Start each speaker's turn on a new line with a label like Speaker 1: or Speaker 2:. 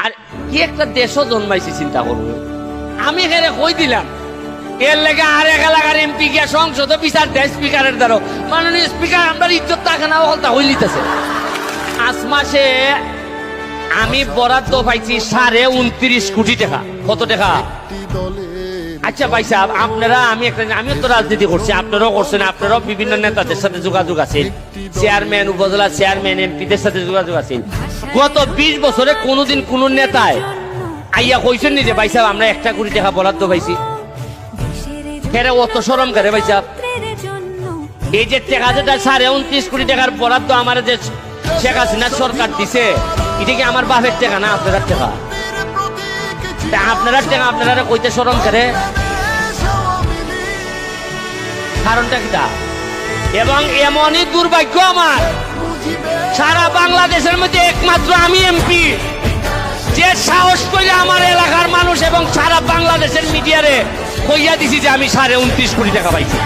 Speaker 1: আর কি একটা দেশও জন্মাইছি চিন্তা করবো। আমি এখানে কই দিলাম এর লেগে আর এক এলাকার এমপি গিয়া সংসদ বিচার দেয় স্পিকারের দ্বারা, মাননীয় স্পিকার আমরা ইজ্জত থাকে না হলতা হইলিতেছে। 5 মাসে আমি বরাদ্দ পাইছি 29.5 কোটি টাকা। কত টাকা? আচ্ছা ভাই সাহেব, আপনারা আমিও তো রাজনীতি করছি, আপনারাও করছেন, আপনারাও বিভিন্ন নেতাদের সাথে যোগাযোগ আছেন, চেয়ারম্যান, উপজেলা চেয়ারম্যান, এমপিদের সাথে যোগাযোগ আছেন। গত 20 বছরে কোনোদিন কোন নেতায় আইয়া কইছেন নি যে ভাই সাহেব আমরা 1 কোটি টাকা বরাদ্দ পাইছি? কেন অত শরম করে ভাই সাহেব? এই যে টাকা যেটা 29.5 কোটি টাকার বরাদ্দ আমার যে শেখ হাসিনা সরকার দিছে, এটা কি আমার বাপের টাকা না আপনার টাকা? আপনার টাকা আপনারা কইতে শরম করে, কারণটা কি? এবং এমনই দুর্ভাগ্য আমার, সারা বাংলাদেশের মধ্যে একমাত্র আমি এমপি যে সাহস করে আমার এলাকার মানুষ এবং সারা বাংলাদেশের মিডিয়ারে কইয়া দিছি যে আমি 29.5 কোটি টাকা পাইছি।